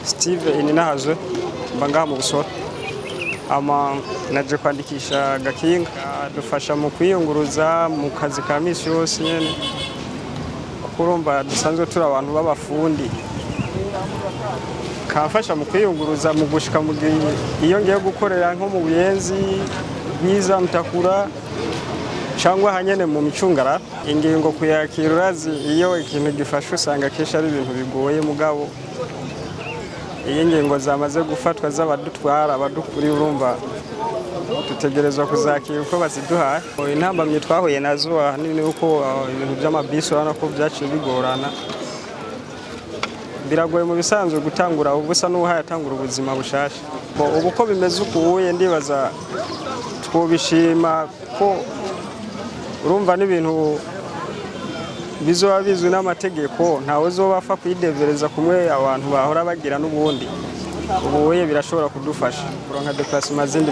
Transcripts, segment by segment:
Steve ininahaje mbanga mu busoro naje kwandikisha gakinga dufasha mu kwiyunguruza mu kazi ka misi yose nyene kurumva dusanzwe turi abantu b'abafundi kafasha mu kwiyunguruza mu gushika mu iyo ngiye gukorera nko mu buyenzi biza mtakura cyangwa hanyene mu micungara ingingo kuyakira urazi iyo ikintu gifasha usanga kesha ari ibintu bigoye mugabo iyi ngingo zamaze gufatwa z'abadutwara abadukuri urumva tutegerezwa kuzakira uko baziduhaye intambamye twahuye nazo ahanini uko ibintu by'amabisi urana ko byaciye bigorana biragoye mu bisanzwe gutangura ubusa n'uhayatangura ubuzima bushasha ubu ko bimeze ukuye ndibaza twobishima ko urumva n'ibintu bizoba bizwi n'amategeko ntawe uzobapfa kwidevereza kumwe abantu bahora bagira n'ubundi ubuye birashobora kudufasha kuronka déplacement zindi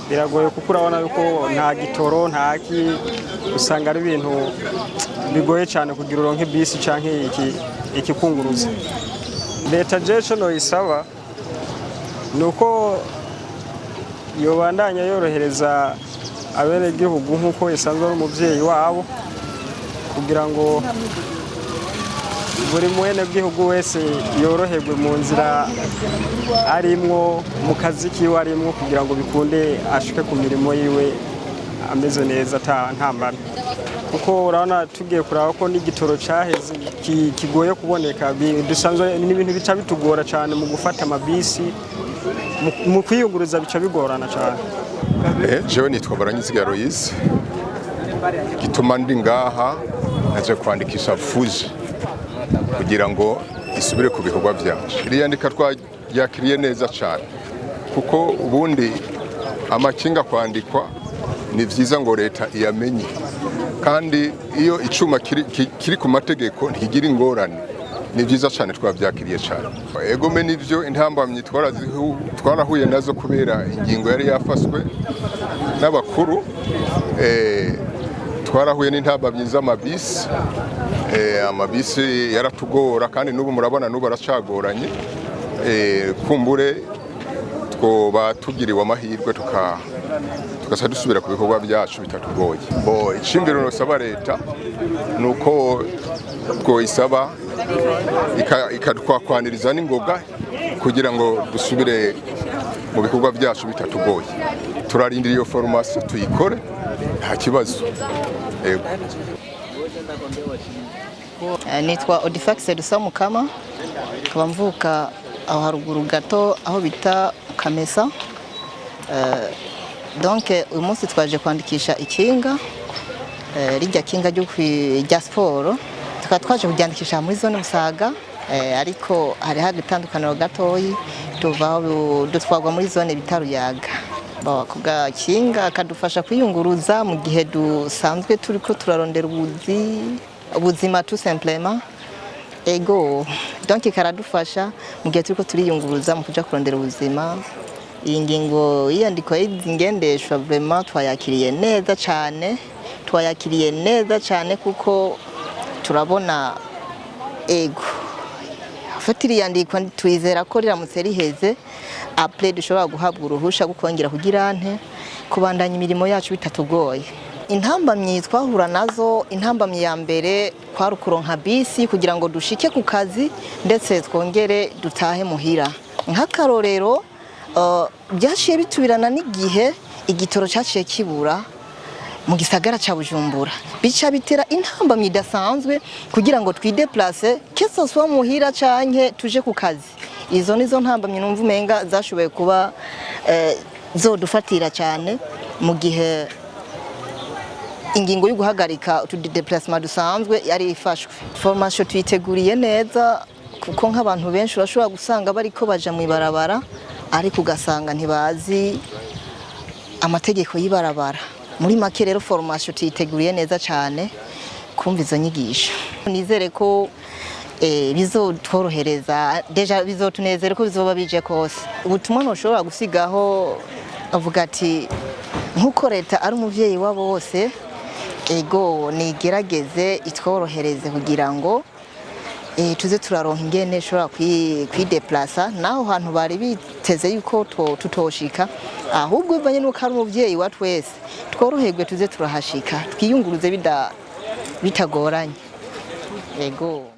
biragoye kuko urabona yuko nta gitoro ntaki usanga ari ibintu bigoye cyane kugira uronke bisi canke ikikunguruza leta jeje no isaba nuko yobandanya yorohereza abene gihugu nkuko isanzwe ari umuvyeyi wabo kugira ngo buri mwene bw'ihugu wese yoroherwe mu nzira arimwo mu kazi kiwe arimwo kugira ngo bikunde ashike ku mirimo yiwe ameze neza ntambara kuko urabona tugiye kuraba ko n'igitoro cyaheze kigoye kuboneka dusanzwe n'ibintu bica bitugora cyane mu gufata amabisi mu kwiyunguruza bica bigorana cyane. Jewe nitwa Baranyizigaro Loise gituma ndi ngaha naje kwandikisha fuji kugira ngo isubire ku bikorwa byacu iriyandika twakiriye neza cyane kuko ubundi amakinga kwandikwa ni vyiza ngo leta iyamenye kandi iyo icuma kiri ku mategeko ntigira ingorane ni vyiza cyane twavyakiriye cyane egome nivyo intambamye twarahuye nazo kubera ingingo yari yafaswe n'abakuru twarahuye n'intambamye z'amabisi amabisi yaratugora kandi n'ubu murabona n'ubu aracagoranye kumbure twoba tugiriwe amahirwe tukasa dusubira ku bikorwa byacu bitatugoye icimbiro nosaba leta nuko twoyisaba ikatwakwaniriza n'ingoga kugira ngo dusubire mu bikorwa byacu bitatugoye turarindira iyo formation tuyikore nta kibazo yego. Nitwa Odifax Dusamukama kaba mvuka aho haruguru gato aho bita Kamesa. Donc uyu munsi twaje kwandikisha ikinga rijya kinga rya sport twaje kuryandikisha muri zone Musaga ariko hari hagitandukaniro gatoyi dutwagwa muri zone bitaruyaga kuga kinga kadufasha kwiyunguruza mu gihe dusanzwe turiko turarondera ubuzima tout simplement ego donc karadufasha mu gihe turiko turiyunguruza mu kuja kurondera ubuzima. Iyi ngingo yandiko y'ingendeshwa vraiment twayakiriye neza cyane kuko turabona ego fatiri yandikwa twizera ko riramutse riheze après dushobora guhabwa uruhusha gukongera kugira ante kubandanya imirimo yacu bitatugoye. Intambamye twahura nazo intambamye ya mbere kwa rukuronka bisi kugira ngo dushike ku kazi ndetse twongere dutahe muhira nk'akarorero byashiye bitubirana n'igihe igitoro cyaciye kibura mu gisagara ca Bujumbura bica bitera intambamye idasanzwe kugira ngo twideplace keso swa muhira canke tuje ku kazi. Izo nizo ntambamye numva umenga zashoboye kuba zodufatira cyane mu gihe ingingo yo guhagarika utudeplacement dusanzwe yari ifashwe. Formation twiteguriye neza kuko nk'abantu benshi urashobora gusanga bariko baja mu ibarabara ariko ugasanga ntibazi amategeko y'ibarabara. Muri make rero formation twiteguriye neza cyane kumva izo nyigisho. Nizere ko bizotworohereza deja bizotunezera ko bizoba bije kose. Ubutumwa ntushobora gusigaho avuga ati nkuko leta ari umuvyeyi wabo bose ego nigerageze itworohereze kugira ngo tuze turaronka ingene shobora kwideplasa naho hantu bari biteze yuko tutoshika ahubwo bivanye nuko ari umuvyeyi wa twese tworoherwe tuze turahashika twiyunguruze bitagoranye ego